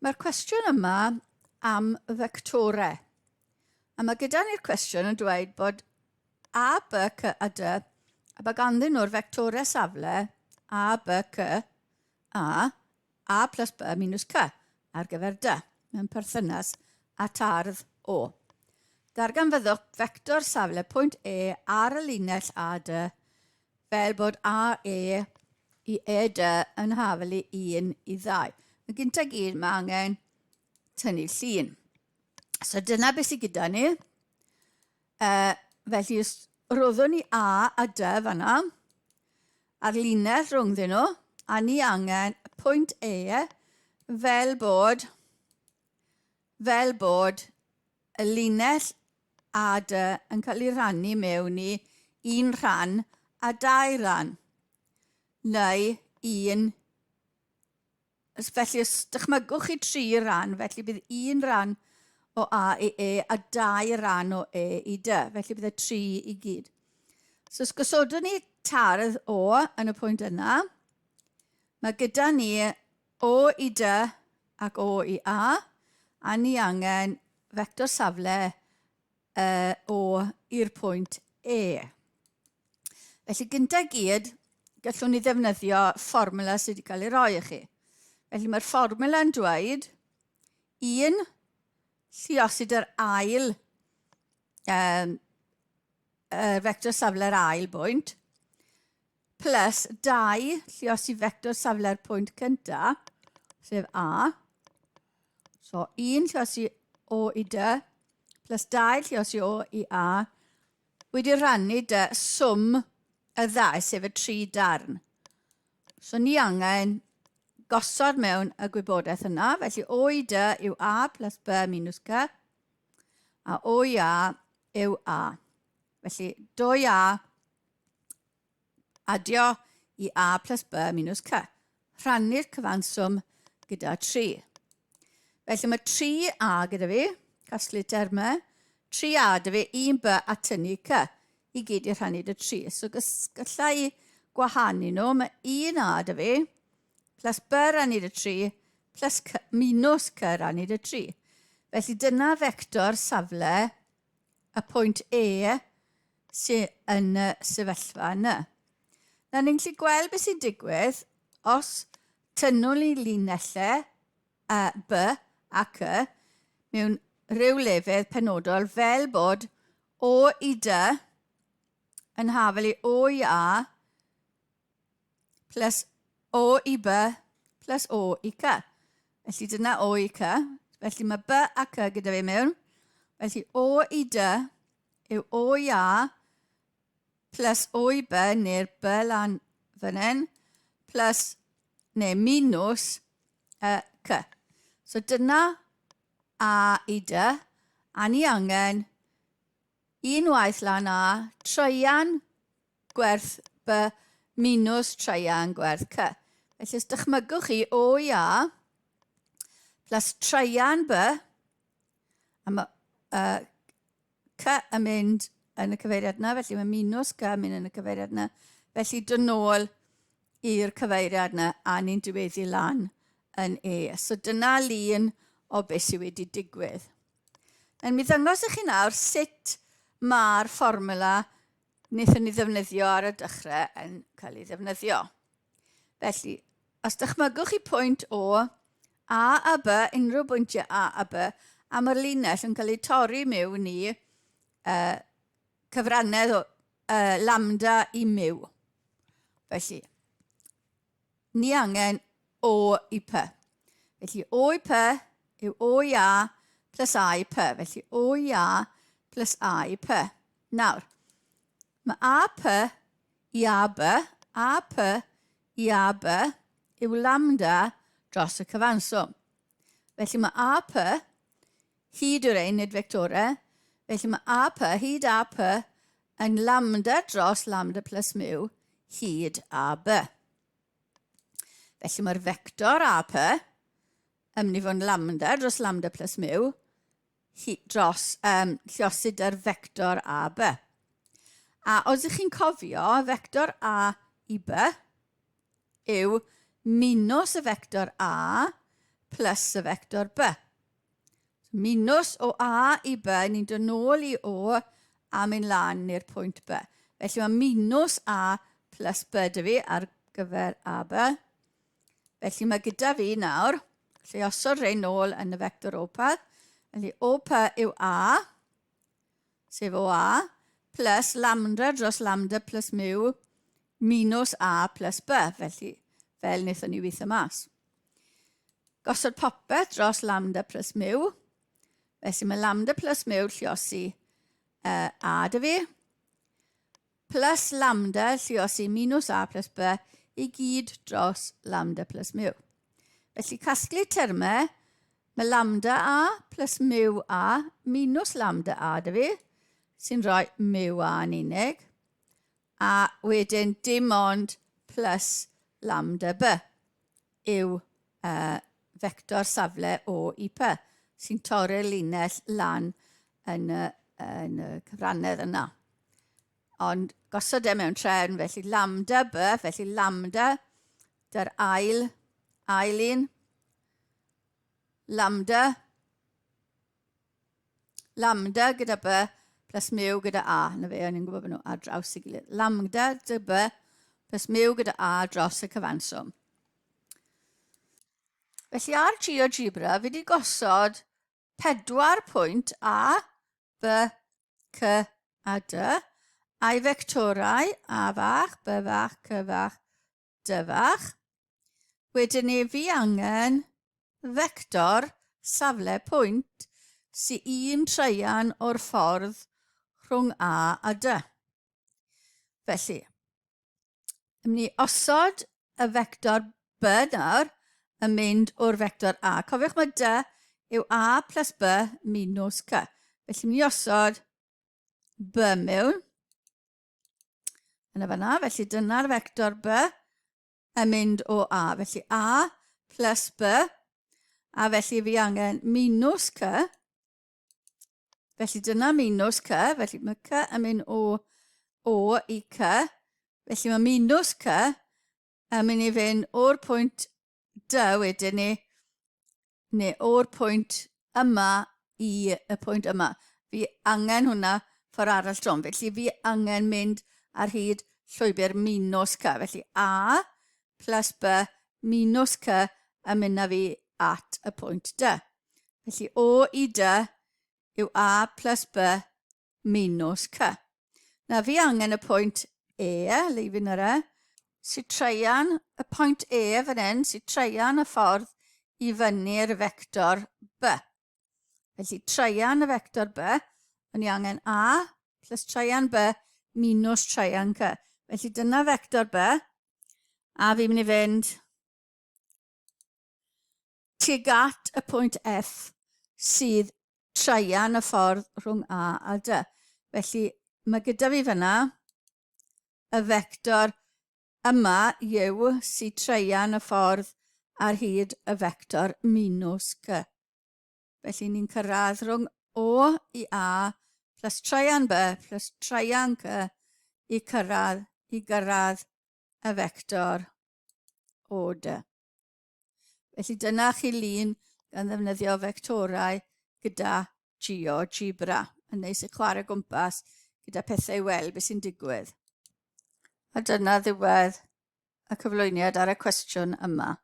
Mae'r cwestiwn yma am fectorau. A mae gyda ni'r cwestiwn yn dweud bod a, b, c a dy, a mae ganddyn nhw'r fectorau safle a, b, c, a plus b minus c ar gyfer dy, mewn perthynas a tardd o. Darganfyddwch fector safle pwynt E ar y linell a dy fel bod a e i e dy yn hafel i 1 i 2. Yn gynt ag un mae angen tynnu llun. So dyna beth sydd gyda ni. Felly roeddwn ni a dy fanna a'r linell rhwngddyn nhw, a ni angen pwynt E fel bod y linell a dy yn cael ei rannu mewn i un rhan a 2 ran. Neu felly os dychmygwch chi 3 ran, felly bydd 1 ran o a i e a 2 ran o e i dy. Felly bydd 3 i gyd. So os gosodwn ni tardd o yn y pwynt yna, mae gyda ni o i dy ac o i a ni angen fector safle o i'r pwynt E. Felly gynt ag gyd, gallwn ni ddefnyddio fformula sydd wedi cael ei roi i chi. Felly mae'r fformula yn dweud 1 lluosid yr ail, fector safle'r ail bwynt, plus 2 lluosi fector safle'r pwynt cynta, sef a. So 1 lluosi o i dy, plus 2 lluosi o i a, wedi rannu dy swm y 2, sef y 3 darn. So ni angen gosod mewn y gwybodaeth yna. Felly o i dy yw a plus b minus c, a o i a yw a. Felly 2a adio i a plus b minus c. Rhannu'r cyfanswm gyda 3. Felly mae 3a gyda fi, casglu termau, 3a dy fi 1b a tynnu c, i gyd i rhannu dy 3. So gallai gwahanu nhw, mae 1a dy fi, plus b rannu dy 3, plus c, minus c rannu dy 3. Felly dyna fector safle y pwynt E sy'n yn y sefyllfa yna. Na ni'n gallu gweld beth sy'n digwydd os tynnwn ni linellau b a c mewn ryw lefydd penodol fel bod o i dy yn hafel i o i a plus o i b plus o i c. Felly dyna o i c. Felly mae b a c gyda fi mewn. Felly o i dy yw o i a plus o i b neu'r b lan fan hyn plus neu minus c. So dyna a i dy, a ni angen unwaith lan a treian gwerth b minus treian gwerth c. Felly os dychmygwch chi o i a plus treian b, a mae c yn mynd yn y cyfeiriad yna, felly mae minus c yn mynd yn y cyfeiriad yna. Felly dod nôl i'r cyfeiriad yna a ni'n diweddu lan yn E. So dyna lun o beth sydd wedi digwydd. Mi ddangos i chi nawr sut mae'r fformula wnaethon ni ddefnyddio ar y dechrau yn cael ei ddefnyddio. Felly, os dychmygwch chi pwynt O, a b, unrhyw bwyntiau a b, a mae'r linell yn cael ei torri mewn i cyfrannedd o lambda i miw. Felly, ni angen o i p. Felly, o i p yw o i a plus a i p. Felly, o i a plus a i p. Nawr, mae a p i a b, a p i a b yw lambda dros y cyfanswm. Felly, mae a p hyd yw'r ein, nid fectorau. Felly, mae a p hyd a p yn lambda dros lambda plus miw hyd a b. Felly, mae'r fector a p yn mynd i fod yn lambda dros lambda plus miw dros lluosid yr fector a b. A os ych chi'n cofio, fector a i b yw minus y fector a plus y vector b. Minus o A i B, ni'n dod nôl i O a mynd lan i'r pwynt B. Felly mae minus A plus B dy fi ar gyfer AB. Felly mae gyda fi nawr, lle osod rhain nôl yn y vector OP. Felly OP yw A, sef OA, plus lambda dros lambda plus mu, minus A plus B. Felly, fel wnaethon ni weithio mas. Gosod popeth dros lambda plus mu. Felly mae lambda plus mu lluosi A dy fi, plus lambda lluosi minus A plus B i gyd dros lambda plus mu. Felly casglu termau, mae lambda A plus mu A minus lambda A dy fi, sy'n rhoi mu A yn unig, a wedyn dim ond plus lambda B yw vector safle O i P, sy'n torri'r linell lan yn y cyfrannedd yna. Ond gosod e mewn trefn, felly lambda B, felly lambda dy'r ail un, lambda gyda B plus mu gyda A. Na fe, o'n i'n gwybod bod nhw ar draws i gilydd. Lambda dy B plus mu gyda A dros y cyfanswm. Felly ar GeoGebra, fi wedi gosod 4 pwynt A, B, C a D, a'i fectorau A fach, B fach, C fach, D fach. Wedyn ni fi angen vector safle pwynt sy'n un treian o'r ffordd rhwng A a D. Felly, ym ni osod y vector B nawr yn mynd o'r vector A. Cofiwch mae D yw A plus B minus C. Felly, ni osod B mewn. Yna fanna, felly dyna'r vector B yn mynd o A. Felly A plus B, a felly fi angen minus C. Felly dyna minus C, felly mae C yn mynd o i C. Felly mae minus C yn mynd i fynd o'r pwynt D wedyn ni, neu o'r pwynt yma i y pwynt yma. Fi angen hwnna ffordd arall drom. Felly fi angen mynd ar hyd llwybr minus C. Felly A plus B minus C yn mynd â fi at y pwynt D. Felly O i D yw A plus B minus C. Na fi angen y pwynt E, leifin yr E, sy'n treian y pwynt E fan hyn, sy'n treian y ffordd i fyny'r vector B. Felly treian y vector B, o'n i angen A plus treian B minus treian C. Felly dyna vector B, a fi'n mynd i fynd tuag at y pwynt F sydd treian y ffordd rhwng A a D. Felly mae gyda fi fyna y vector yma yw sydd treian y ffordd ar hyd y vector minus C. Felly ni'n cyrraedd rhwng O i A plus treian B plus treian C i gyrraedd y vector O D. Felly dyna chi lun gan ddefnyddio vectorau gyda GeoGebra. Yn neis i chwarae gwmpas gyda pethau i weld beth sy'n digwydd. A dyna ddiwedd y cyflwyniad ar y cwestiwn yma.